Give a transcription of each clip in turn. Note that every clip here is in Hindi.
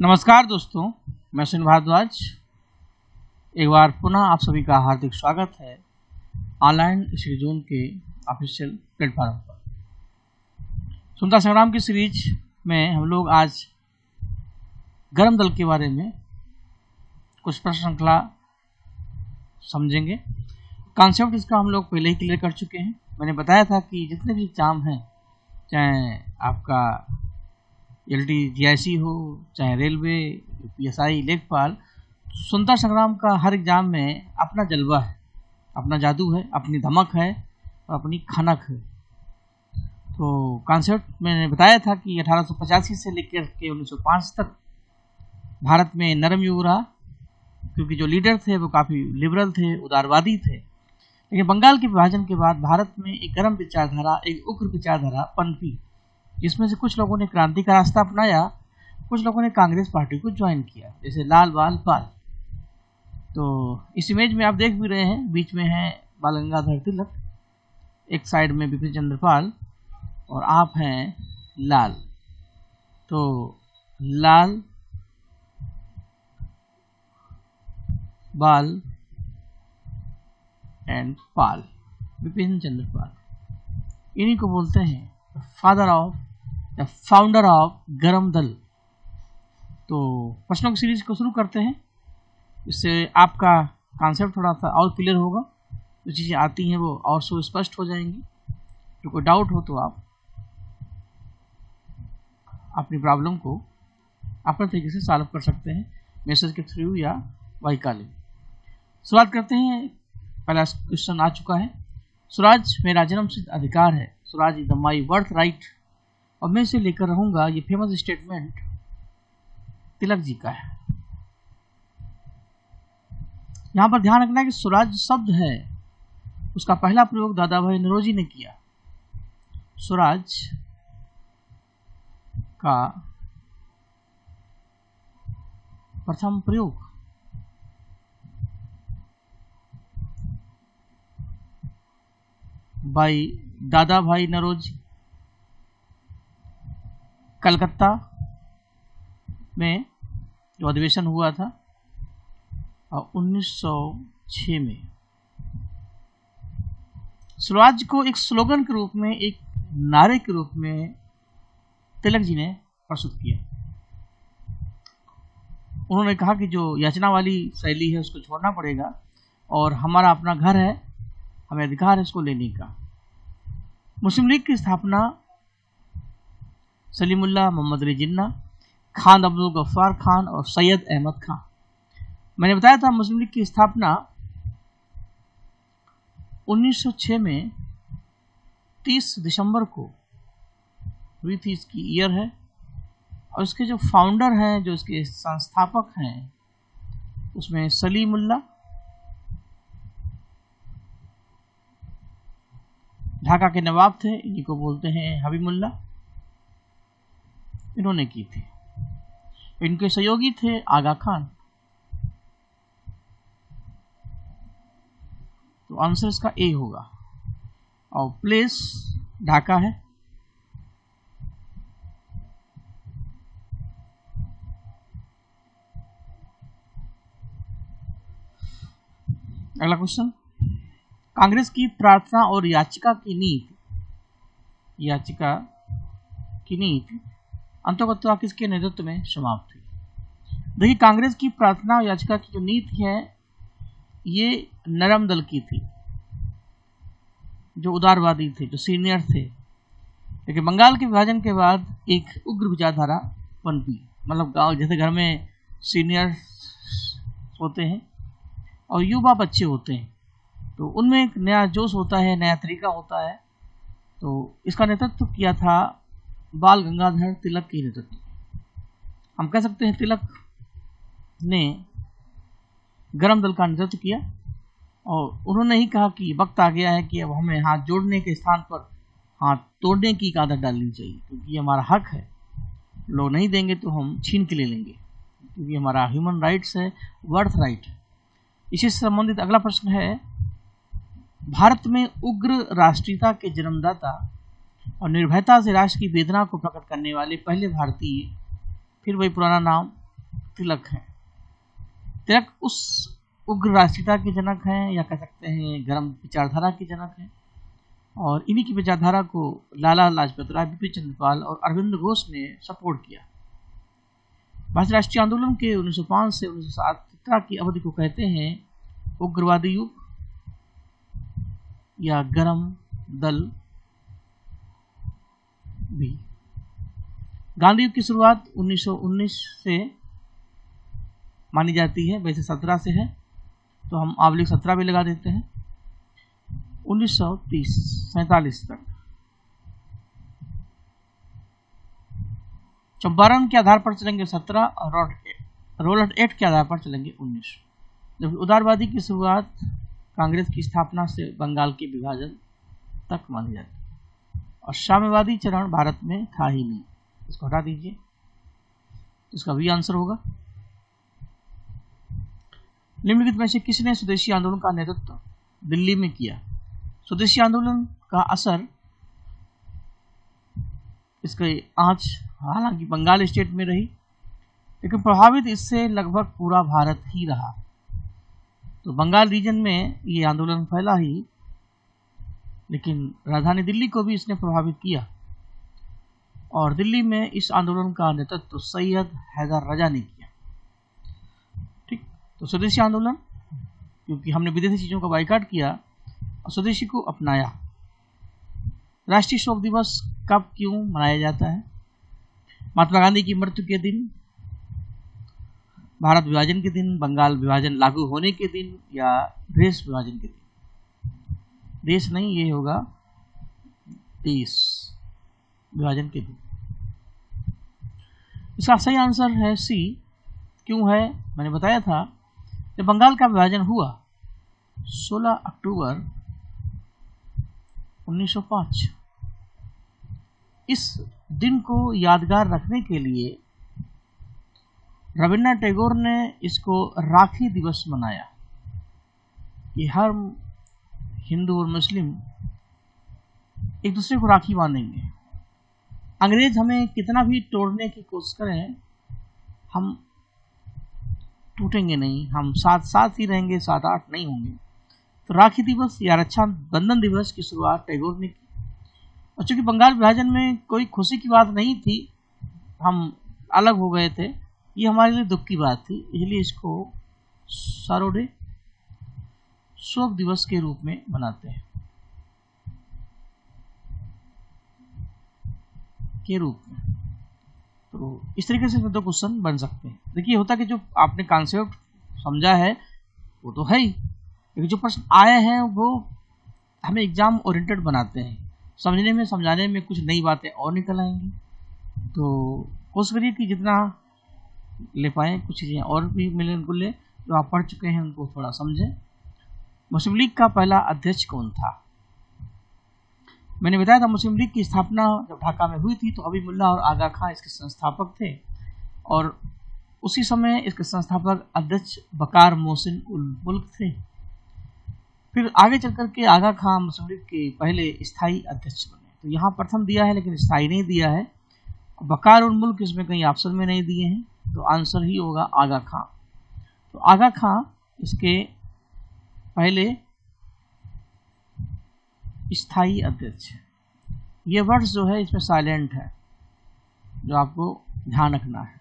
नमस्कार दोस्तों, मैं सुनील भारद्वाज। एक बार पुनः आप सभी का हार्दिक स्वागत है ऑनलाइन श्री जोन के ऑफिशियल प्लेटफॉर्म पर। स्वतंत्रता संग्राम की सीरीज में हम लोग आज गर्म दल के बारे में कुछ प्रश्न श्रृंखला समझेंगे। कॉन्सेप्ट इसका हम लोग पहले ही क्लियर कर चुके हैं। मैंने बताया था कि जितने भी एग्जाम हैं, चाहे आपका LD/GIC हो, चाहे रेलवे, PSI, लेखपाल, स्वतंत्रता संग्राम का हर एग्जाम में अपना जलवा है, अपना जादू है, अपनी धमक है और अपनी खनक है। तो कॉन्सेप्ट मैंने बताया था कि 1885 से लेकर के 1905 तक भारत में नरम युग रहा, क्योंकि जो लीडर थे वो काफ़ी लिबरल थे, उदारवादी थे। लेकिन बंगाल के विभाजन के बाद भारत में एक गर्म विचारधारा, एक उग्र विचारधारा पनपी, जिसमें से कुछ लोगों ने क्रांति का रास्ता अपनाया, कुछ लोगों ने कांग्रेस पार्टी को ज्वाइन किया, जैसे लाल बाल पाल। तो इस इमेज में आप देख भी रहे हैं, बीच में है बाल गंगाधर तिलक, एक साइड में बिपिन चंद्र पाल और आप हैं लाल। तो लाल बाल एंड पाल, बिपिन चंद्र पाल, इन्हीं को बोलते हैं father of the founder of गर्म दल। तो प्रश्नों की सीरीज को शुरू करते हैं। इससे आपका कॉन्सेप्ट थोड़ा सा और क्लियर होगा, जो चीज़ें आती हैं वो और सुस्पष्ट हो जाएंगी। तो कोई डाउट हो तो आप अपनी प्रॉब्लम को अपने तरीके से सॉल्व कर सकते हैं, मैसेज के थ्रू या वॉइस कॉलिंग। शुरुआत करते हैं। पहला क्वेश्चन आ चुका है। स्वराज मेरा जन्मसिद्ध अधिकार है, Swaraj is my birth right. और मैं इसे लेकर रहूंगा, ये फेमस स्टेटमेंट तिलक जी का है। यहां पर ध्यान रखना है कि स्वराज शब्द है, उसका पहला प्रयोग दादा भाई नौरोजी ने किया। स्वराज का प्रथम प्रयोग बाई दादा भाई नौरोजी, कलकत्ता में जो अधिवेशन हुआ था और 1906 में स्वराज को एक स्लोगन के रूप में, एक नारे के रूप में तिलक जी ने प्रस्तुत किया। उन्होंने कहा कि जो याचना वाली शैली है उसको छोड़ना पड़ेगा और हमारा अपना घर है, हमें अधिकार है इसको लेने का। मुस्लिम लीग की स्थापना सलीमुल्लाह मोहम्मद अली जिन्ना, खान अब्दुल गफ्फार खान और सैयद अहमद खान। मैंने बताया था मुस्लिम लीग की स्थापना 1906 में 30 दिसंबर को हुई थी, इसकी ईयर है। और इसके जो फाउंडर हैं, जो इसके संस्थापक हैं, उसमें सलीमुल्लाह, ढाका के नवाब थे, इन्हीं को बोलते हैं हबीबुल्लाह, इन्होंने की थी। इनके सहयोगी थे आगा खान। तो आंसर इसका ए होगा। और प्लेस ढाका है। अगला क्वेश्चन। कांग्रेस की प्रार्थना और याचिका की नीति अंतोगत्वा किसके नेतृत्व में समाप्त हुई? देखिए, कांग्रेस की प्रार्थना और याचिका की जो नीति है, ये नरम दल की थी, जो उदारवादी थे, जो सीनियर थे। लेकिन बंगाल के विभाजन के बाद एक उग्र विचारधारा पनपी। मतलब गाँव जैसे घर में सीनियर होते हैं और युवा बच्चे होते हैं, तो उनमें एक नया जोश होता है, नया तरीका होता है। तो इसका नेतृत्व किया था बाल गंगाधर तिलक के नेतृत्व। हम कह सकते हैं तिलक ने गर्म दल का नेतृत्व किया और उन्होंने ही कहा कि वक्त आ गया है कि अब हमें हाथ जोड़ने के स्थान पर हाथ तोड़ने की आदत डालनी चाहिए, क्योंकि हमारा हक है, लोग नहीं देंगे तो हम छीन के ले लेंगे, क्योंकि हमारा ह्यूमन राइट्स है, बर्थ राइट है। इसी से संबंधित अगला प्रश्न है। भारत में उग्र राष्ट्रीयता के जन्मदाता और निर्भयता से राष्ट्र की वेदना को प्रकट करने वाले पहले भारतीय, फिर वही पुराना नाम तिलक हैं। तिलक उस उग्र राष्ट्रीयता के जनक हैं, या कह सकते हैं गर्म विचारधारा के जनक हैं, और इन्हीं की विचारधारा को लाला लाजपत राय, बिपिन चंद्रपाल और अरविंद घोष ने सपोर्ट किया। भारतीय राष्ट्रीय आंदोलन के 1905 से 1917 की अवधि को कहते हैं उग्रवादी युग या गरम दल भी। गांधी युग की शुरुआत 1919 से मानी जाती है, वैसे 17 से है तो हम आवलिक 17 भी लगा देते हैं। 1930-47 तक चंपारण के आधार पर चलेंगे 17 और रोलट एक्ट के आधार पर चलेंगे 19। जब उदारवादी की शुरुआत कांग्रेस की स्थापना से बंगाल के विभाजन तक मानी जाती है, और साम्यवादी चरण भारत में था ही नहीं। इसको हटा दीजिए, इसका भी आंसर होगा। निम्नलिखित में से किसने स्वदेशी आंदोलन का नेतृत्व दिल्ली में किया? स्वदेशी आंदोलन का असर, इसकी आंच हालांकि बंगाल स्टेट में रही, लेकिन प्रभावित इससे लगभग पूरा भारत ही रहा। तो बंगाल रीजन में ये आंदोलन फैला ही, लेकिन राजधानी दिल्ली को भी इसने प्रभावित किया, और दिल्ली में इस आंदोलन का नेतृत्व सैयद हैदर रजा ने किया। ठीक, तो स्वदेशी आंदोलन, क्योंकि हमने विदेशी चीजों का बाइकाट किया और स्वदेशी को अपनाया। राष्ट्रीय शोक दिवस कब क्यों मनाया जाता है? महात्मा गांधी की मृत्यु के दिन, भारत विभाजन के दिन, बंगाल विभाजन लागू होने के दिन, या देश विभाजन के दिन? देश नहीं, ये होगा देश विभाजन के दिन। इसका सही आंसर है सी। क्यों है? मैंने बताया था जब बंगाल का विभाजन हुआ 16 अक्टूबर 1905, इस दिन को यादगार रखने के लिए रविन्द्रनाथ टैगोर ने इसको राखी दिवस मनाया कि हर हिंदू और मुस्लिम एक दूसरे को राखी बांधेंगे। अंग्रेज हमें कितना भी तोड़ने की कोशिश करें, हम टूटेंगे नहीं, हम साथ साथ ही रहेंगे, 7-8 नहीं होंगे। तो राखी दिवस या रक्षा बंधन दिवस की शुरुआत टैगोर ने की। और चूंकि बंगाल विभाजन में कोई खुशी की बात नहीं थी, हम अलग हो गए थे, ये हमारे लिए दुख की बात थी, इसलिए इसको सैरो डे, शोक दिवस के रूप में मनाते हैं, के रूप में। तो इस तरीके से दो क्वेश्चन बन सकते हैं। देखिए, होता कि जो आपने कॉन्सेप्ट समझा है वो तो है ही, लेकिन जो प्रश्न आए हैं वो हमें एग्जाम ओरिएंटेड बनाते हैं। समझने में, समझाने में कुछ नई बातें और निकल आएंगी। तो कोशिश करिए कि जितना ले पाएँ, कुछ चीज़ें और भी मिले उनको ले, जो आप पढ़ चुके हैं उनको थोड़ा समझें। मुस्लिम लीग का पहला अध्यक्ष कौन था? मैंने बताया था मुस्लिम लीग की स्थापना जब ढाका में हुई थी तो हबीबुल्लाह और आगा खां इसके संस्थापक थे, और उसी समय इसके संस्थापक अध्यक्ष बकार मोहसिन उल मुल्क थे। फिर आगे चल करके आगा खां मुस्लिम लीग के पहले स्थायी अध्यक्ष बने। तो यहाँ प्रथम दिया है लेकिन स्थायी नहीं दिया है, बकार उल मुल्क इसमें कहीं ऑप्शन में नहीं दिए हैं, तो आंसर ही होगा आगा खां। तो आगा खां इसके पहले स्थायी अध्यक्ष है। ये वर्ड्स जो है इसमें साइलेंट है, जो आपको ध्यान रखना है।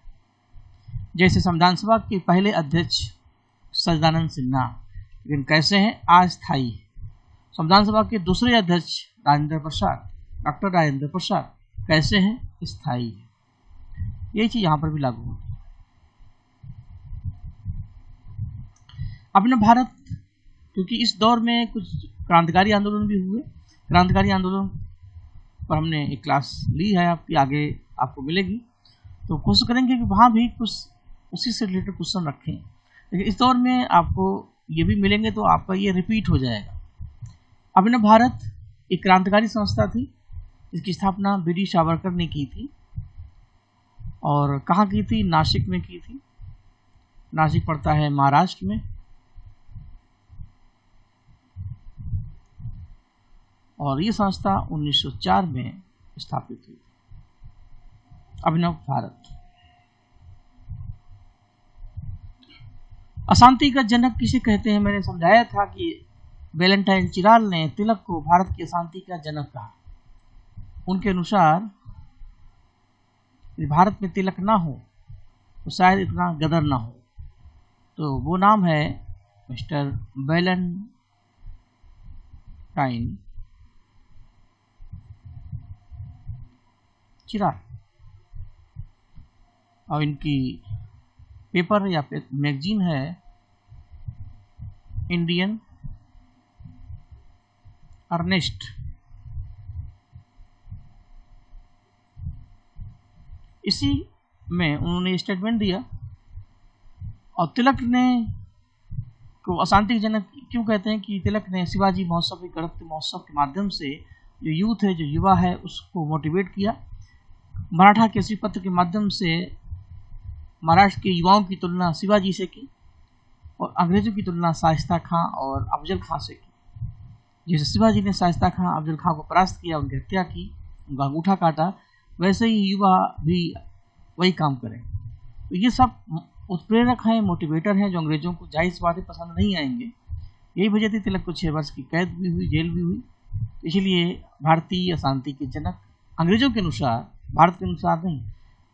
जैसे संविधान सभा के पहले अध्यक्ष सच्चिदानंद सिन्हा, लेकिन कैसे हैं? अस्थायी। संविधान सभा के दूसरे अध्यक्ष राजेंद्र प्रसाद, डॉक्टर राजेंद्र प्रसाद, कैसे हैं? स्थायी है। यही चीज यहाँ पर भी लागू होती है। अपने भारत, क्योंकि इस दौर में कुछ क्रांतिकारी आंदोलन भी हुए, क्रांतिकारी आंदोलन पर हमने एक क्लास ली है, आपकी आगे आपको मिलेगी, तो कोशिश करेंगे कि वहाँ भी कुछ उसी से रिलेटेड क्वेश्चन रखें। लेकिन इस दौर में आपको ये भी मिलेंगे तो आपका ये रिपीट हो जाएगा। अपने भारत एक क्रांतिकारी संस्था थी, इसकी स्थापना वीडी सावरकर ने की थी, और कहाँ की थी? नासिक में की थी। नासिक पड़ता है महाराष्ट्र में, और ये संस्था 1904 में स्थापित हुई। अभिनव भारत। अशांति का जनक किसे कहते हैं? मैंने समझाया था कि वैलेंटाइन चिराल ने तिलक को भारत की अशांति का जनक कहा। उनके अनुसार यदि भारत में तिलक ना हो तो शायद इतना गदर ना हो। तो वो नाम है मिस्टर वैलेंटाइन चिराल। और इनकी पेपर या मैगजीन है इंडियन अर्नेस्ट। इसी में उन्होंने स्टेटमेंट दिया। और तिलक ने को अशांति जनक क्यों कहते हैं कि तिलक ने शिवाजी महोत्सव के गणपति महोत्सव के माध्यम से जो यूथ है, जो युवा है, उसको मोटिवेट किया। मराठा केसरी पत्र के माध्यम से महाराष्ट्र के युवाओं की तुलना शिवाजी से की और अंग्रेजों की तुलना शाइस्ता खां और अफजल खां से की। जैसे शिवाजी ने शाइस्ता खां, अफजल खां को परास्त किया, उनकी हत्या की, उनका अंगूठा काटा, वैसे ही युवा भी वही काम करें। तो ये सब उत्प्रेरक हैं, मोटिवेटर हैं, जो अंग्रेजों को जाहिर सी बातें पसंद नहीं आएंगे। यही वजह थी तिलक को 6 वर्ष की कैद भी हुई, जेल भी हुई। इसलिए भारतीय अशांति के जनक अंग्रेजों के अनुसार, भारत के अनुसार नहीं,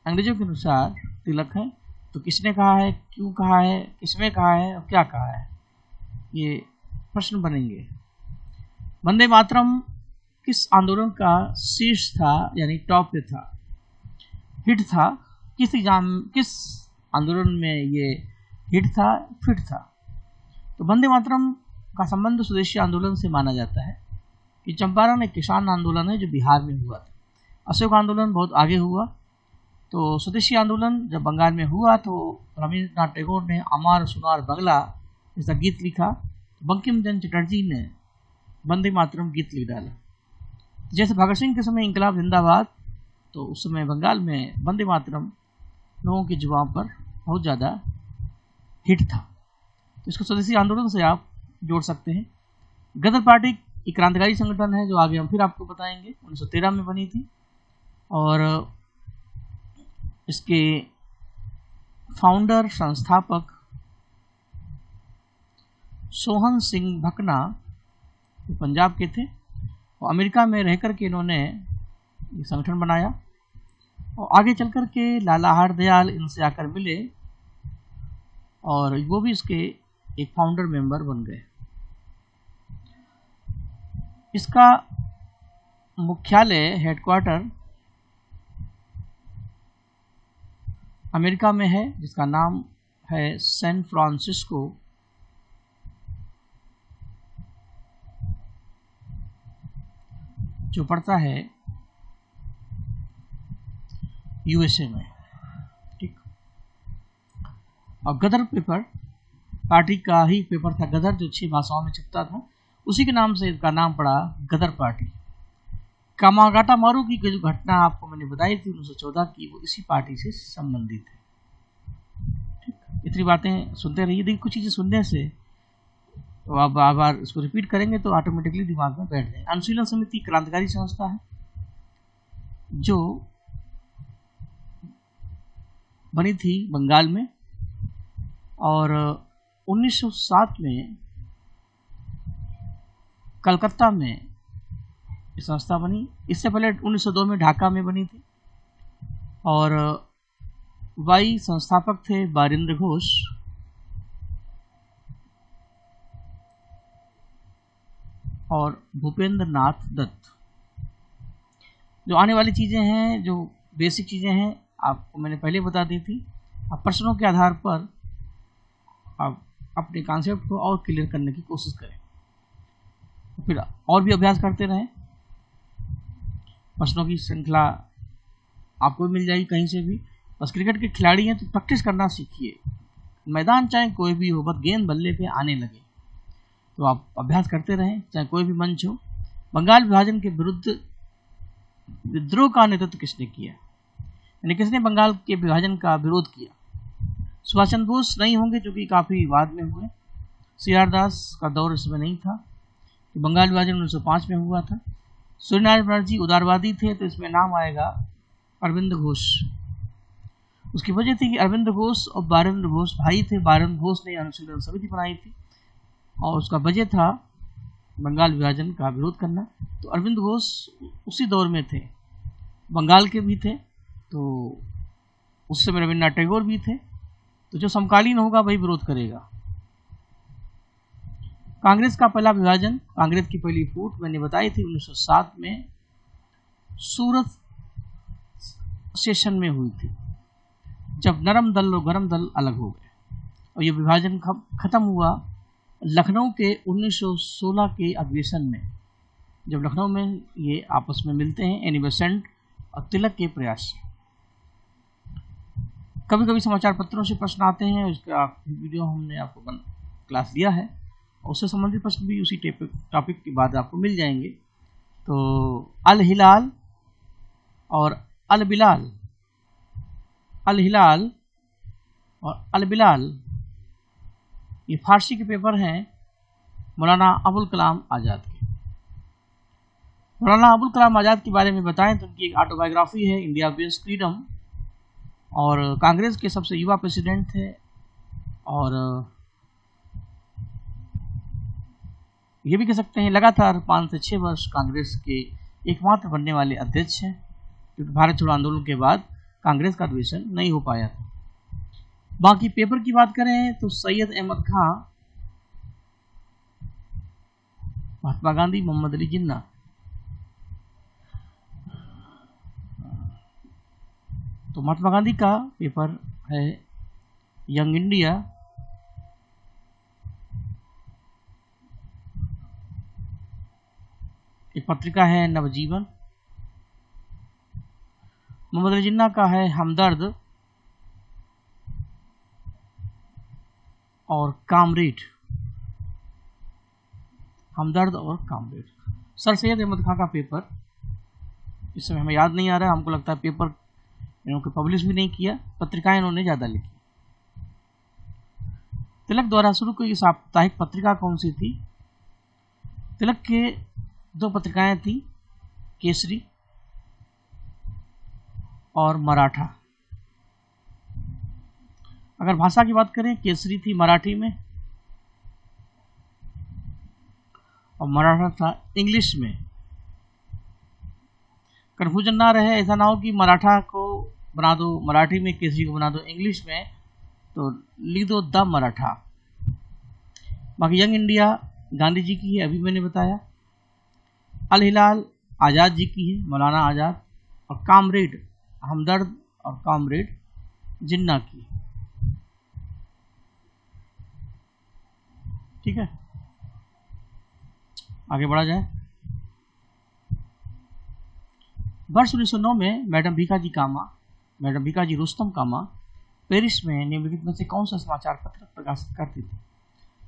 अंग्रेजों के अनुसार तिलक है। तो किसने कहा है, क्यों कहा है, किसमें कहा है और क्या कहा है, ये प्रश्न बनेंगे। वंदे मातरम किस आंदोलन का शीर्ष था, यानी टॉप पे था, हिट था? किस आंदोलन में ये हिट था, फिट था? तो वंदे मातरम का संबंध स्वदेशी आंदोलन से माना जाता है कि चंपारण एक किसान आंदोलन है जो बिहार में हुआ था। अशोक आंदोलन बहुत आगे हुआ। तो स्वदेशी आंदोलन जब बंगाल में हुआ तो रविन्द्रनाथ टैगोर ने अमार सुनार बगला जैसा गीत लिखा। बंकिम चंद्र चटर्जी ने वंदे मातरम गीत लिख डाला। जैसे भगत सिंह के समय इंकलाब जिंदाबाद, तो उस समय बंगाल में वंदे मातरम लोगों की जुबान पर बहुत ज़्यादा हिट था। तो इसको स्वदेशी आंदोलन से आप जोड़ सकते हैं। गदर पार्टी एक क्रांतिकारी संगठन है जो आगे हम फिर आपको बताएंगे, 1913 में बनी थी। और इसके फाउंडर, संस्थापक सोहन सिंह भकना पंजाब के थे और अमेरिका में रहकर के इन्होंने ये संगठन बनाया। और आगे चल कर के लाला हरदयाल इनसे आकर मिले और वो भी इसके एक फाउंडर मेंबर बन गए। इसका मुख्यालय, हेडक्वार्टर अमेरिका में है, जिसका नाम है सैन फ्रांसिस्को। जो पड़ता है यूएसए में, ठीक। और गदर पेपर पार्टी का ही पेपर था, गदर, जो 6 भाषाओं में छपता था। उसी के नाम से इसका नाम पड़ा गदर पार्टी। कामागाटा मारू की जो घटना आपको मैंने बताई थी 1914 की, वो इसी पार्टी से संबंधित है। ठीक, इतनी बातें सुनते रहिए। देखिए, कुछ चीज़ें सुनने से तो आप बार बार इसको रिपीट करेंगे तो ऑटोमेटिकली दिमाग में बैठ जाए। अनुशीलन समिति क्रांतिकारी संस्था है जो बनी थी बंगाल में और 1907 में कलकत्ता में ये संस्था बनी। इससे पहले 1902 में ढाका में बनी थी और वाई संस्थापक थे बारिंद्र घोष। और भूपेंद्र नाथ दत्त। जो आने वाली चीज़ें हैं, जो बेसिक चीज़ें हैं, आपको मैंने पहले बता दी थी। आप प्रश्नों के आधार पर आप अपने कॉन्सेप्ट को और क्लियर करने की कोशिश करें, फिर और भी अभ्यास करते रहें। प्रश्नों की श्रृंखला आपको मिल जाएगी कहीं से भी। बस क्रिकेट के खिलाड़ी हैं तो प्रैक्टिस करना सीखिए। मैदान चाहे कोई भी हो, बस गेंद बल्ले पे आने लगे तो आप अभ्यास करते रहें, चाहे कोई भी मंच हो। बंगाल विभाजन के विरुद्ध विद्रोह का नेतृत्व किसने किया, यानी किसने बंगाल के विभाजन का विरोध किया? सुभाष चंद्र बोस नहीं होंगे, जो कि काफ़ी बाद में हुए। CR दास का दौर इसमें नहीं था, तो बंगाल विभाजन 1905 में हुआ था। सूर्यनारायण बनर्जी उदारवादी थे, तो इसमें नाम आएगा अरविंद घोष। उसकी वजह थी कि अरविंद घोष और बारेंद्र घोष भाई थे। बारेंद्र घोष ने अनुशीलन समिति बनाई थी और उसका वजह था बंगाल विभाजन का विरोध करना। तो अरविंद घोष उसी दौर में थे, बंगाल के भी थे, तो उस समय रविन्द्रनाथ टैगोर भी थे। तो जो समकालीन होगा वही विरोध करेगा। कांग्रेस का पहला विभाजन, कांग्रेस की पहली फूट मैंने बताई थी 1907 में सूरत सेशन में हुई थी, जब नरम दल और गरम दल अलग हो गए। और ये विभाजन खत्म हुआ लखनऊ के 1916 के अधिवेशन में, जब लखनऊ में ये आपस में मिलते हैं एनी बेसेंट और तिलक के प्रयास से। कभी कभी समाचार पत्रों से प्रश्न आते हैं, उसका वीडियो हमने आपको क्लास दिया है, उससे संबंधित प्रश्न भी उसी टॉपिक के बाद आपको मिल जाएंगे। तो अल हिलाल और अल बिलाल, अल हिलाल और अल बिलाल ये फारसी के पेपर हैं मौलाना अबुल कलाम आज़ाद के। मौलाना अबुल कलाम आज़ाद के बारे में बताएं तो उनकी एक ऑटोबायोग्राफी है, इंडिया विंस फ्रीडम, और कांग्रेस के सबसे युवा प्रेसिडेंट थे और ये भी कह सकते हैं लगातार 5 से 6 वर्ष कांग्रेस के एकमात्र बनने वाले अध्यक्ष हैं, क्योंकि भारत छोड़ो आंदोलन के बाद कांग्रेस का अधिवेशन नहीं हो पाया था। बाकी पेपर की बात करें तो सैयद अहमद खां, महात्मा गांधी, मोहम्मद अली जिन्ना। तो महात्मा गांधी का पेपर है यंग इंडिया, एक पत्रिका है नवजीवन। मोहम्मद अली जिन्ना का है हमदर्द और कामरेड, हमदर्द और कामरेड। सर सैयद अहमद खां का पेपर इस समय हमें याद नहीं आ रहा है, हमको लगता है पेपर इन्होंने पब्लिश भी नहीं किया, पत्रिकाएं इन्होंने ज़्यादा लिखी। तिलक द्वारा शुरू की साप्ताहिक पत्रिका कौन सी थी? तिलक के 2 पत्रिकाएं थी, केसरी और मराठा। अगर भाषा की बात करें, केसरी थी मराठी में और मराठा था इंग्लिश में। कन्फ्यूजन ना रहे, ऐसा ना हो कि मराठा को बना दो मराठी में, केसरी को बना दो इंग्लिश में, तो लिख दो द मराठा। बाकी यंग इंडिया गांधी जी की है, अभी मैंने बताया। अल हिलाल आज़ाद जी की है, मौलाना आज़ाद, और कामरेड हमदर्द और कामरेड जिन्ना की। ठीक है, आगे बढ़ा जाए। वर्ष 1909 में मैडम भीखाजी कामा, मैडम भीखाजी रुस्तम कामा पेरिस में निम्नलिखित में से कौन सा समाचार पत्र प्रकाशित करती थी?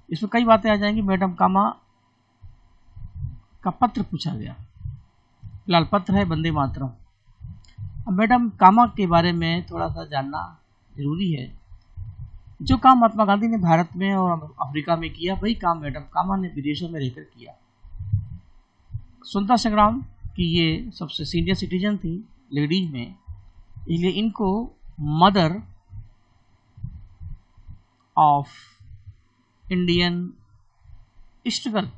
इसमें कई बातें आ जाएंगी। मैडम कामा का पत्र पूछा गया, फिलहाल पत्र है वंदे मातरम। अब मैडम कामा के बारे में थोड़ा सा जानना जरूरी है। जो काम महात्मा गांधी ने भारत में और अफ्रीका में किया, वही काम मैडम कामा ने विदेशों में रहकर किया। स्वतंत्रता संग्राम की ये सबसे सीनियर सिटीजन थी लेडीज में, इसलिए इनको मदर ऑफ इंडियन स्ट्रगल,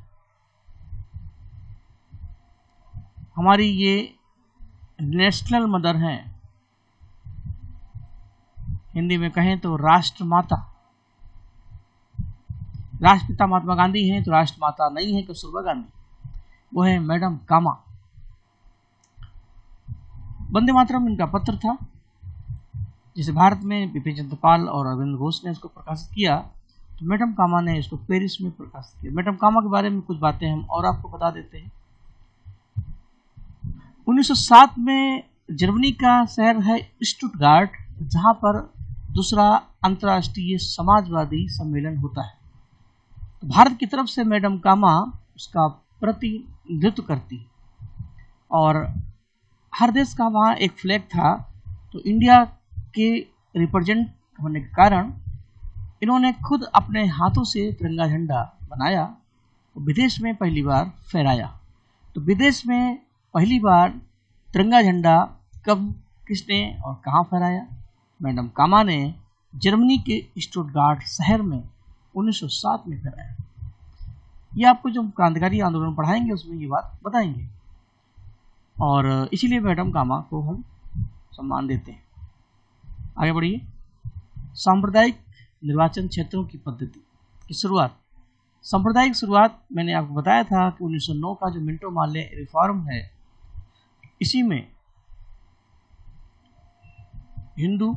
हमारी ये नेशनल मदर हैं, हिंदी में कहें तो राष्ट्र माता। राष्ट्रपिता महात्मा गांधी हैं, तो राष्ट्रमाता नहीं है कस्तूरबा गांधी, वो है मैडम कामा। वंदे मातरम इनका पत्र था, जिसे भारत में बिपिन चंद्र पाल और अरविंद घोष ने इसको प्रकाशित किया, तो मैडम कामा ने इसको पेरिस में प्रकाशित किया। मैडम कामा के बारे में कुछ बातें हम और आपको बता देते हैं। 1907 में जर्मनी का शहर है स्टुटगार्ट, जहां पर दूसरा अंतर्राष्ट्रीय समाजवादी सम्मेलन होता है। तो भारत की तरफ से मैडम कामा उसका प्रतिनिधित्व करती, और हर देश का वहाँ एक फ्लैग था। तो इंडिया के रिप्रेजेंट होने के कारण इन्होंने खुद अपने हाथों से तिरंगा झंडा बनाया और विदेश में पहली बार फहराया। तो विदेश में पहली बार तिरंगा झंडा कब, किसने और कहाँ फहराया? मैडम कामा ने जर्मनी के स्टुटगार्ट शहर में 1907 में कराया। ये आपको जो क्रांतिकारी आंदोलन पढ़ाएंगे उसमें ये बात बताएंगे, और इसीलिए मैडम कामा को हम सम्मान देते हैं। आगे बढ़िए। सांप्रदायिक निर्वाचन क्षेत्रों की पद्धति की शुरुआत। सांप्रदायिक शुरुआत मैंने आपको बताया था कि 1909 का जो मिंटो मार्ले रिफॉर्म है, इसी में हिंदू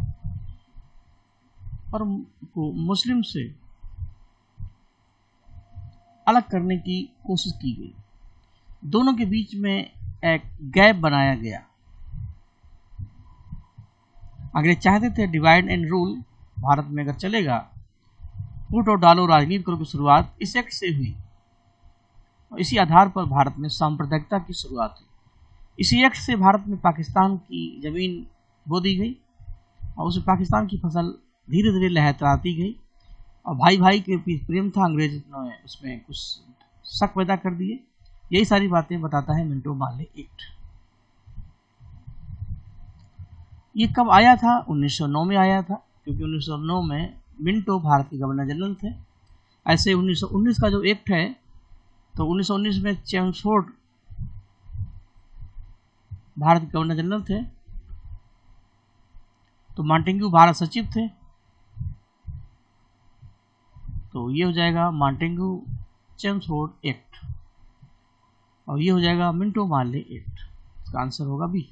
और को मुस्लिम से अलग करने की कोशिश की गई। दोनों के बीच में एक गैप बनाया गया। अंग्रेज चाहते थे डिवाइड एंड रूल भारत में अगर चलेगा, फूट और डालो राजनीति करो की शुरुआत इस एक्ट से हुई, और इसी आधार पर भारत में सांप्रदायिकता की शुरुआत हुई। इसी एक्ट से भारत में पाकिस्तान की जमीन बो दी गई, और उसमें पाकिस्तान की फसल धीरे धीरे लहराती गई, और भाई भाई के प्रेम था, अंग्रेज ने उसमें कुछ शक पैदा कर दिए। यही सारी बातें बताता है मिंटो मार्ले एक्ट। ये कब आया था? 1909 में आया था, क्योंकि 1909 में मिंटो भारत के गवर्नर जनरल थे। ऐसे 1919 का जो एक्ट है, तो 1919 में चेम्सफोर्ड भारत के गवर्नर जनरल थे, तो मॉन्टेग्यू भारत सचिव थे। तो ये हो जाएगा मॉन्टेग्यू चेम्सफोर्ड एक्ट, और ये हो जाएगा मिंटो मार्ले एक्ट। इसका आंसर होगा बी।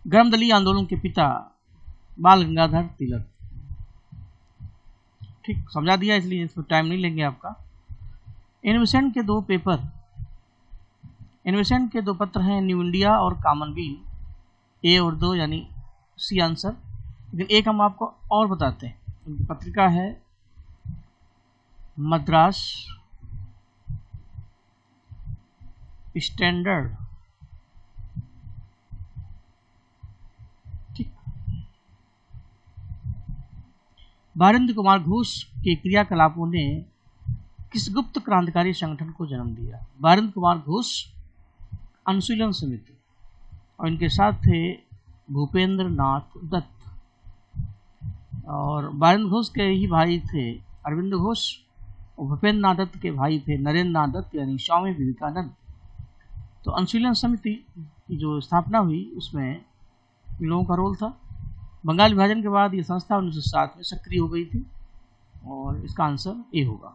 गर्मदली आंदोलन के पिता बाल गंगाधर तिलक। ठीक, समझा दिया, इसलिए इसमें टाइम नहीं लेंगे आपका। इनवेसेंट के दो पत्र हैं, न्यू इंडिया और कॉमनवेल्थ, ए और दो, यानी सी आंसर। लेकिन एक हम आपको और बताते हैं, उनकी पत्रिका है मद्रास स्टैंडर्ड। ठीक, बारिंद्र कुमार घोष के क्रियाकलापों ने किस गुप्त क्रांतिकारी संगठन को जन्म दिया? बारिंद्र कुमार घोष अनुशीलन समिति, और इनके साथ थे भूपेंद्र नाथ दत्त, और बारिंद्र घोष के ही भाई थे अरविंद घोष, और भूपेंद्र नाथ दत्त के भाई थे नरेंद्र नाथ दत्त, यानी स्वामी विवेकानंद। तो अनुशीलन समिति की जो स्थापना हुई उसमें इन लोगों का रोल था। बंगाल विभाजन के बाद ये संस्था 1907 में सक्रिय हो गई थी, और इसका आंसर ए होगा।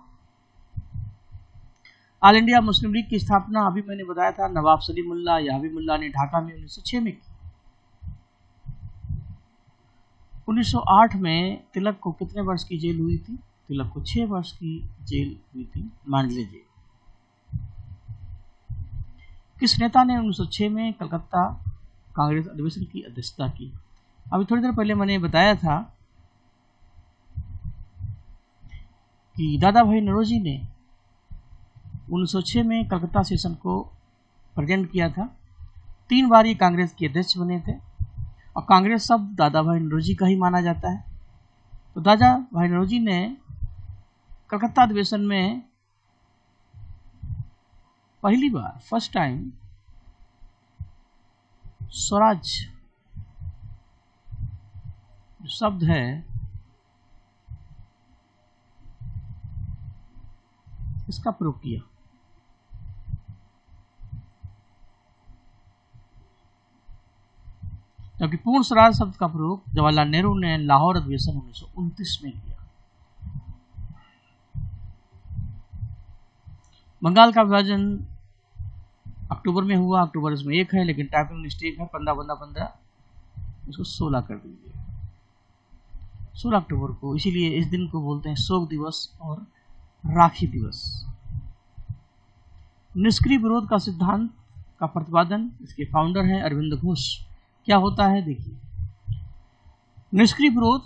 ऑल इंडिया मुस्लिम लीग की स्थापना अभी मैंने बताया था नवाब सलीमुल्लाह या हबीबुल्लाह ने ढाका में 1906 में की। 1908 में तिलक को कितने वर्ष की जेल हुई थी? तिलक को 6 वर्ष की जेल हुई थी, मांडले जेल। किस नेता ने 1906 में कलकत्ता कांग्रेस अधिवेशन की अध्यक्षता की? अभी थोड़ी देर पहले मैंने बताया था कि दादा भाई नौरोजी ने 1906 में कलकत्ता सेशन को प्रेजेंट किया था। 3 बार ये कांग्रेस के अध्यक्ष बने थे, और कांग्रेस शब्द दादा भाई नौरोजी का ही माना जाता है। तो दादा भाई नौरोजी ने कलकत्ता अधिवेशन में पहली बार, फर्स्ट टाइम, स्वराज जो शब्द है इसका प्रयोग किया। जबकि पूर्ण स्वराज शब्द का प्रयोग जवाहरलाल नेहरू ने लाहौर अधिवेशन 1929 में किया। बंगाल का विभाजन अक्टूबर में हुआ, अक्टूबर इसमें 1 है, लेकिन टाइपिंग मिस्टेक है, 15 इसको 16 कर दीजिए, 16 अक्टूबर को। इसीलिए इस दिन को बोलते हैं शोक दिवस और राखी दिवस। निष्क्रिय विरोध का सिद्धांत का प्रतिपादन, इसके फाउंडर हैं अरविंद घोष। क्या होता है देखिए, निष्क्रिय विरोध,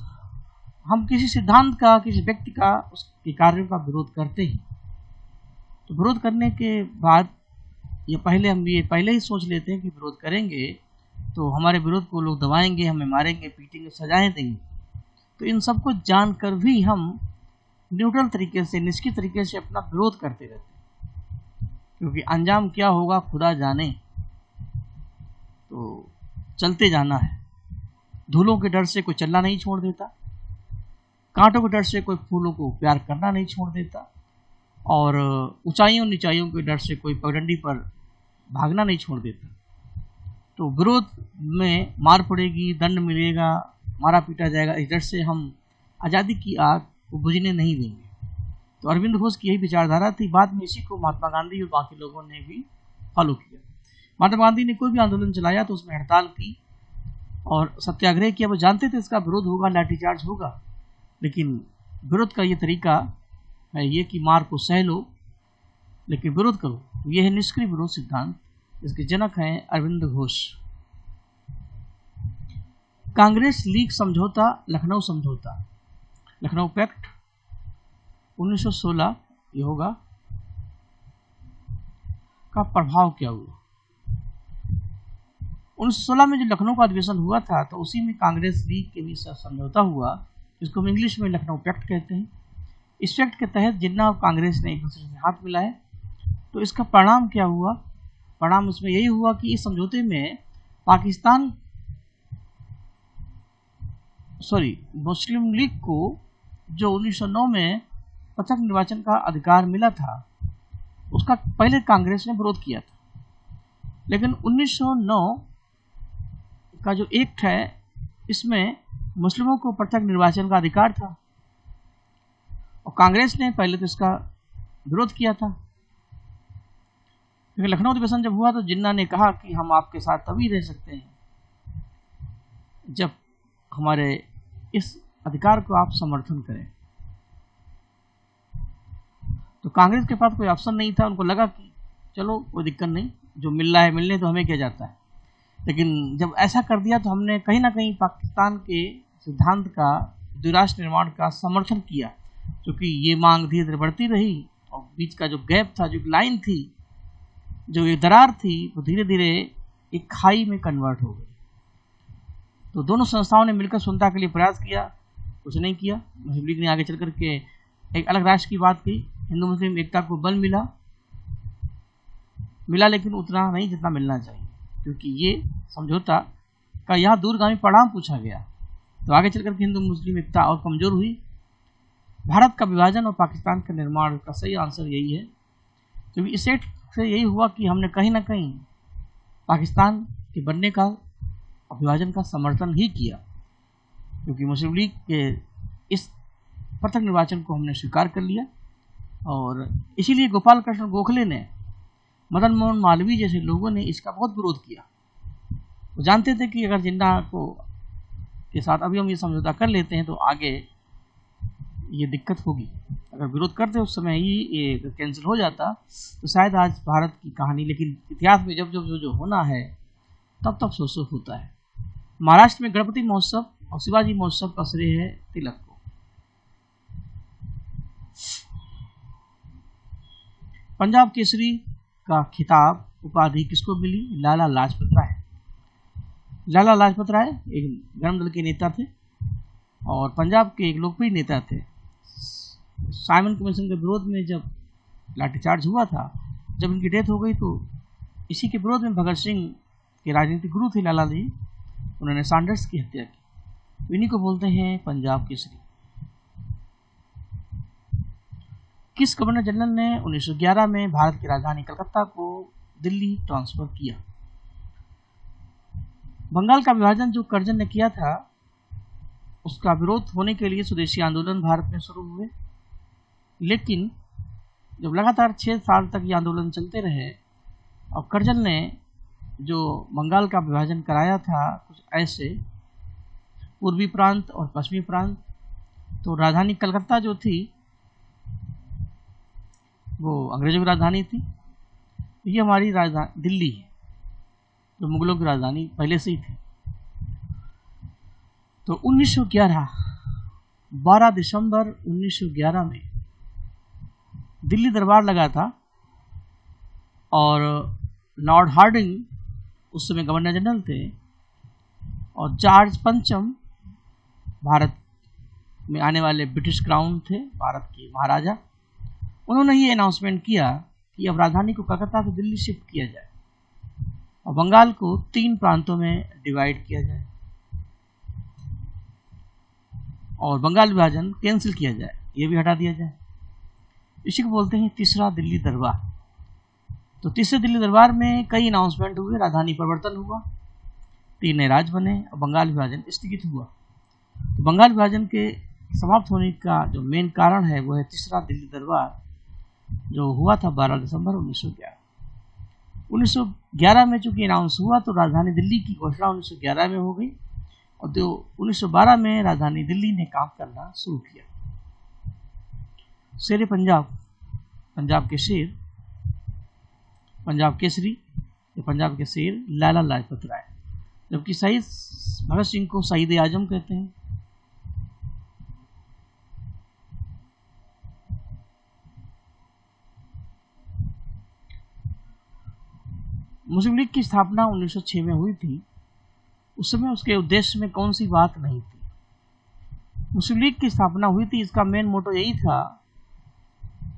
हम किसी सिद्धांत का, किसी व्यक्ति का, उसके कार्यों का विरोध करते हैं, तो विरोध करने के बाद ये पहले ही सोच लेते हैं कि विरोध करेंगे तो हमारे विरोध को लोग दबाएंगे, हमें मारेंगे, पीटेंगे, सजाएं देंगे। तो इन सबको जानकर भी हम न्यूट्रल तरीके से, निष्क्रिय तरीके से अपना विरोध करते रहते हैं, क्योंकि अंजाम क्या होगा खुदा जाने। तो चलते जाना है। धूलों के डर से कोई चलना नहीं छोड़ देता, कांटों के डर से कोई फूलों को प्यार करना नहीं छोड़ देता, और ऊंचाइयों नीचाइयों के डर से कोई पगडंडी पर भागना नहीं छोड़ देता। तो विरोध में मार पड़ेगी, दंड मिलेगा, मारा पीटा जाएगा, इस डर से हम आज़ादी की आग को बुझने नहीं देंगे। तो अरविंद घोष की यही विचारधारा थी। बाद में इसी को महात्मा गांधी और बाकी लोगों ने भी फॉलो किया। महात्मा गांधी ने कोई भी आंदोलन चलाया तो उसमें हड़ताल की और सत्याग्रह किया। वो जानते थे इसका विरोध होगा, लाठीचार्ज होगा, लेकिन विरोध का ये तरीका है ये कि मार को सह लो लेकिन विरोध करो। ये है निष्क्रिय विरोध सिद्धांत, इसके जनक हैं अरविंद घोष। कांग्रेस लीग समझौता, लखनऊ समझौता, लखनऊ पैक्ट 1916 ये होगा का प्रभाव क्या हुआ। 1916 में जो लखनऊ का अधिवेशन हुआ था तो उसी में कांग्रेस लीग के बीच समझौता हुआ, जिसको हम इंग्लिश में लखनऊ पैक्ट कहते हैं। इस पैक्ट के तहत जिन्ना और कांग्रेस ने एक दूसरे से हाथ मिलाए। तो इसका परिणाम क्या हुआ? परिणाम उसमें यही हुआ कि इस समझौते में मुस्लिम लीग को जो 1909 में प्रत्यक्ष निर्वाचन का अधिकार मिला था उसका पहले कांग्रेस ने विरोध किया था, लेकिन 1909 का जो एक्ट है इसमें मुस्लिमों को प्रत्यक्ष निर्वाचन का अधिकार था और कांग्रेस ने पहले तो इसका विरोध किया था। क्योंकि लखनऊ अधिवेशन जब हुआ तो जिन्ना ने कहा कि हम आपके साथ तभी रह सकते हैं जब हमारे इस अधिकार को आप समर्थन करें। तो कांग्रेस के पास कोई ऑप्शन नहीं था। उनको लगा कि चलो कोई दिक्कत नहीं, जो मिल रहा है मिलने, तो हमें क्या जाता है। लेकिन जब ऐसा कर दिया तो हमने कहीं ना कहीं पाकिस्तान के सिद्धांत का, द्विराष्ट्र निर्माण का समर्थन किया, क्योंकि ये मांग धीरे धीरे बढ़ती रही और बीच का जो गैप था, जो लाइन थी, जो एक दरार थी, वो धीरे धीरे एक खाई में कन्वर्ट हो गई। तो दोनों संस्थाओं ने मिलकर सुनता के लिए प्रयास किया, कुछ नहीं किया। मुस्लिम लीग ने आगे चल करके एक अलग राष्ट्र की बात की, हिंदू मुस्लिम एकता को बल मिला, लेकिन उतना नहीं जितना मिलना चाहिए, क्योंकि ये समझौता का यहाँ दूरगामी परिणाम पूछा गया। तो आगे चल करके हिंदू मुस्लिम एकता और कमजोर हुई। भारत का विभाजन और पाकिस्तान का निर्माण का सही आंसर यही है, क्योंकि इस एक्ट से यही हुआ कि हमने कहीं ना कहीं पाकिस्तान के बनने का और विभाजन का समर्थन ही किया, क्योंकि मुस्लिम लीग के इस प्रत्यक्ष निर्वाचन को हमने स्वीकार कर लिया। और इसीलिए गोपाल कृष्ण गोखले ने, मदन मोहन मालवीय जैसे लोगों ने इसका बहुत विरोध किया। वो जानते थे कि अगर जिन्ना को के साथ अभी हम ये समझौता कर लेते हैं तो आगे ये दिक्कत होगी। अगर विरोध करते उस समय ही ये कैंसिल हो जाता तो शायद आज भारत की कहानी, लेकिन इतिहास में जब जो होना है तब तब सो होता है। महाराष्ट्र में गणपति महोत्सव और शिवाजी महोत्सव का श्रेय है तिलक को। पंजाब केसरी का खिताब, उपाधि किसको मिली? लाला लाजपत राय। लाला लाजपत राय एक गरम दल के नेता थे और पंजाब के एक लोकप्रिय नेता थे। साइमन कमीशन के विरोध में जब लाठीचार्ज हुआ था, जब इनकी डेथ हो गई तो इसी के विरोध में भगत सिंह के राजनीतिक गुरु थे लाला जी, उन्होंने सैंडर्स की हत्या की। इन्हीं को बोलते हैं पंजाब केसरी। किस गवर्नर जनरल ने 1911 में भारत की राजधानी कलकत्ता को दिल्ली ट्रांसफर किया? बंगाल का विभाजन जो कर्जन ने किया था उसका विरोध होने के लिए स्वदेशी आंदोलन भारत में शुरू हुए, लेकिन जब लगातार 6 साल तक ये आंदोलन चलते रहे और कर्जन ने जो बंगाल का विभाजन कराया था कुछ ऐसे, पूर्वी प्रांत और पश्चिमी प्रांत, तो राजधानी कलकत्ता जो थी वो अंग्रेजों की राजधानी थी। ये हमारी राजधानी दिल्ली है जो मुगलों की राजधानी पहले से ही थी। तो 12 दिसंबर 1911 में दिल्ली दरबार लगा था और लॉर्ड हार्डिंग उस समय गवर्नर जनरल थे और जॉर्ज पंचम भारत में आने वाले ब्रिटिश क्राउन थे, भारत के महाराजा। उन्होंने ये अनाउंसमेंट किया कि अब राजधानी को कलकत्ता से दिल्ली शिफ्ट किया जाए और बंगाल को 3 प्रांतों में डिवाइड किया जाए और बंगाल विभाजन कैंसिल किया जाए, ये भी हटा दिया जाए। इसी को बोलते हैं तीसरा दिल्ली दरबार। तो तीसरे दिल्ली दरबार में कई अनाउंसमेंट हुए, राजधानी परिवर्तन हुआ, 3 नए राज्य बने और बंगाल विभाजन स्थगित हुआ। तो बंगाल विभाजन के समाप्त होने का जो मेन कारण है वो है तीसरा दिल्ली दरबार, जो हुआ था 12 दिसंबर 1911। 1911 में चूंकि अनाउंस हुआ तो राजधानी दिल्ली की घोषणा 1911 में हो गई और जो 1912 में राजधानी दिल्ली ने काम करना शुरू किया। शेर पंजाब, पंजाब के शेर, पंजाब केसरी, पंजाब के शेर लाला लाजपत राय, जबकि शहीद भगत सिंह को शहीद आजम कहते हैं। मुस्लिम लीग की स्थापना 1906 में हुई थी। उस समय उसके उद्देश्य में कौन सी बात नहीं थी। मुस्लिम लीग की स्थापना हुई थी, इसका मेन मोटो यही था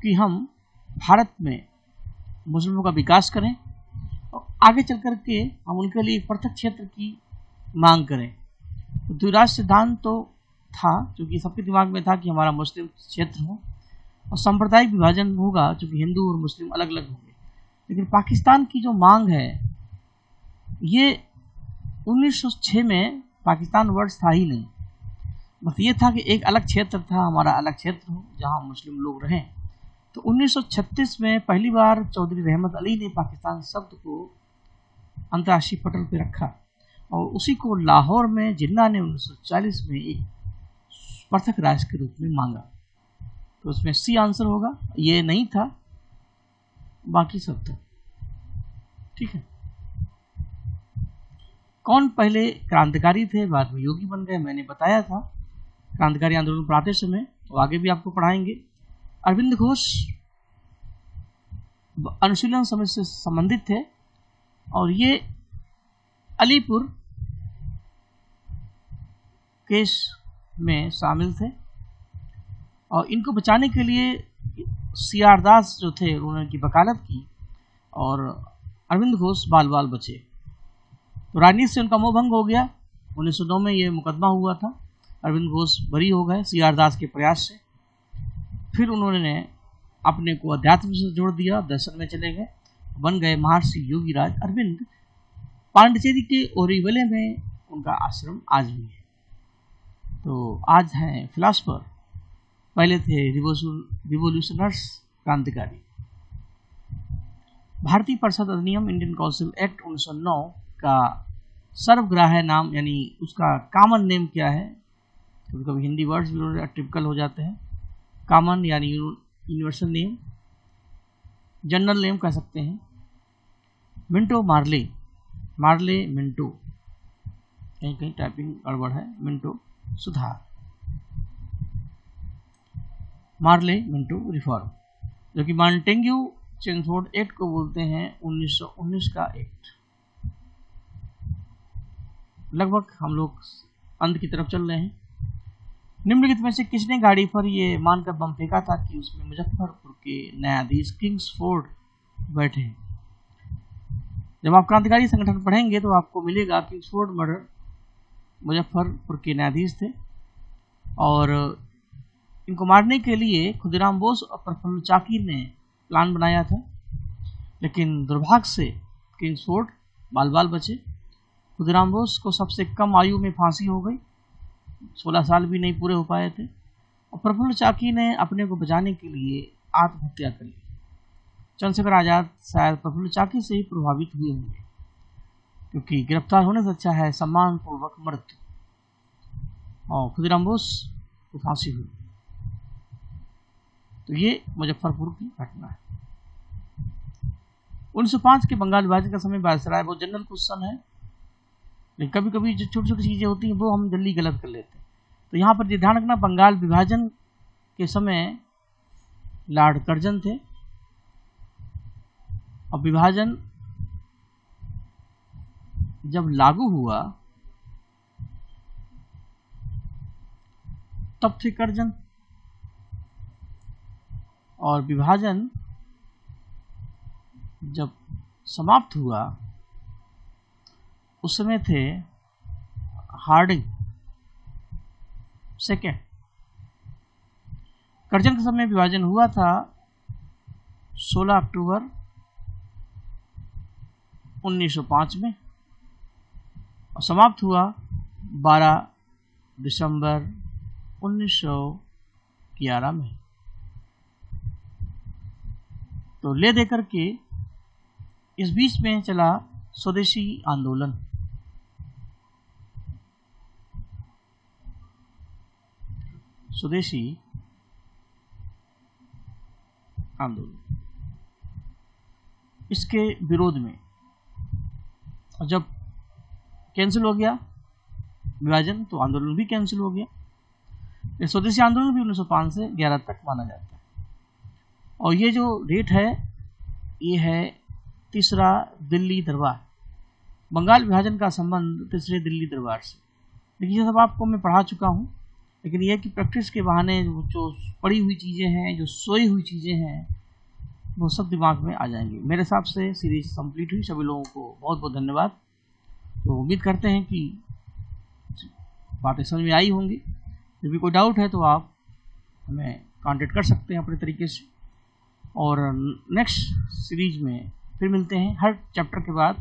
कि हम भारत में मुस्लिमों का विकास करें और आगे चल कर के हम उनके लिए एक पृथक क्षेत्र की मांग करें। तो द्विराष्ट्र सिद्धांत तो था, क्योंकि सबके दिमाग में था कि हमारा मुस्लिम क्षेत्र हो और सांप्रदायिक विभाजन होगा, क्योंकि हिंदू और मुस्लिम अलग अलग होंगे। लेकिन पाकिस्तान की जो मांग है, ये 1906 में पाकिस्तान वर्ड था ही नहीं। बस ये था कि एक अलग क्षेत्र था, हमारा अलग क्षेत्र हो जहां मुस्लिम लोग रहें। तो 1936 में पहली बार चौधरी रहमत अली ने पाकिस्तान शब्द को अंतर्राष्ट्रीय पटल पर रखा और उसी को लाहौर में जिन्ना ने 1940 में एक पृथक राष्ट्र के रूप में मांगा। तो उसमें सी आंसर होगा, ये नहीं था, बाकी सब था। ठीक है। कौन पहले क्रांतिकारी थे, बाद में योगी बन गए, मैंने बताया था क्रांतिकारी आंदोलन पढ़ाते समय, तो आगे भी आपको पढ़ाएंगे। अरविंद घोष अनुशीलन समिति से संबंधित थे और ये अलीपुर केस में शामिल थे और इनको बचाने के लिए सीआर दास जो थे उन्होंने इनकी वकालत की और अरविंद घोष बाल बाल बचे। तो राजनीति से उनका मोह भंग हो गया। 1909 में ये मुकदमा हुआ था, अरविंद घोष बरी हो गए सीआर दास के प्रयास से। फिर उन्होंने अपने को अध्यात्म से जोड़ दिया, दर्शन में चले गए, बन गए महर्षि योगीराज अरविंद। पांडिचेरी के ओरिवले में उनका आश्रम आज भी है। तो आज हैं फिलासफर, पहले थे रिवोल्यूशनर्स, क्रांतिकारी। भारतीय परिषद अधिनियम इंडियन काउंसिल एक्ट 1909 का सर्वग्राह्य नाम, यानी उसका कॉमन नेम क्या है? कभी कभी हिंदी वर्ड्स भी टिपिकल हो जाते हैं। कॉमन यानी यूनिवर्सल नेम, जनरल नेम कह सकते हैं। मिंटो मार्ले, मार्ले मिंटो, कहीं कहीं टाइपिंग गड़बड़ है, मिंटो सुधार, मार्ले मिंटो रिफॉर्म, जो कि मॉन्टेग्यू चेम्सफोर्ड एक्ट को बोलते हैं 1919 का एक्ट। लगभग हम लोग अंत की तरफ चल रहे हैं। निम्नलिखित में से किसने गाड़ी पर ये मानकर बम फेंका था कि उसमें मुजफ्फरपुर के न्यायाधीश किंग्सफोर्ड बैठे हैं? जब आप क्रांतिकारी संगठन पढ़ेंगे तो आपको मिलेगा किंग्सफोर्ड मर्डर मुजफ्फरपुर के न्यायाधीश थे और इनको मारने के लिए खुदीराम बोस और प्रफुल्ल चाकी ने प्लान बनाया था, लेकिन दुर्भाग्य से किंग्सफोर्ड बाल बाल बचे। खुदीराम बोस को सबसे कम आयु में फांसी हो गई, 16 साल भी नहीं पूरे हो पाए थे, और प्रफुल्ल चाकी ने अपने को बचाने के लिए आत्महत्या कर ली। चंद्रशेखर आजाद शायद प्रफुल्ल चाकी से ही प्रभावित हुए होंगे, क्योंकि गिरफ्तार होने से अच्छा है सम्मानपूर्वक मृत्यु, और खुदीराम बोस को फांसी हुई। तो ये मुजफ्फरपुर की घटना है। 1905 के बंगाल विभाजन का समय वायसराय बहुत जनरल क्वेश्चन है, लेकिन कभी कभी जो छोटी छोटी चीजें होती हैं वो हम जल्दी गलत कर लेते हैं। तो यहाँ पर ध्यान रखना, बंगाल विभाजन के समय लॉर्ड कर्जन थे और विभाजन जब लागू हुआ तब थे कर्जन, और विभाजन जब समाप्त हुआ उस समय थे हार्डिंग सेकेंड। करजन के समय विभाजन हुआ था 16 अक्टूबर 1905 में और समाप्त हुआ 12 दिसंबर 1911 में। तो ले देकर के इस बीच में चला स्वदेशी आंदोलन। स्वदेशी आंदोलन इसके विरोध में जब कैंसिल हो गया विभाजन तो आंदोलन भी कैंसिल हो गया। ये स्वदेशी आंदोलन भी 1905 से 11 तक माना जाता है। और ये जो डेट है ये है तीसरा दिल्ली दरबार। बंगाल विभाजन का संबंध तीसरे दिल्ली दरबार से। देखिए ये सब आपको मैं पढ़ा चुका हूँ, लेकिन यह कि प्रैक्टिस के बहाने जो पढ़ी हुई चीज़ें हैं, जो सोई हुई चीज़ें हैं, वो सब दिमाग में आ जाएंगी। मेरे हिसाब से सीरीज कंप्लीट हुई। सभी लोगों को बहुत बहुत धन्यवाद। तो उम्मीद करते हैं कि बातें समझ में आई होंगी। यदि कोई डाउट है तो आप हमें कांटेक्ट कर सकते हैं अपने तरीके से। और नेक्स्ट सीरीज में फिर मिलते हैं हर चैप्टर के बाद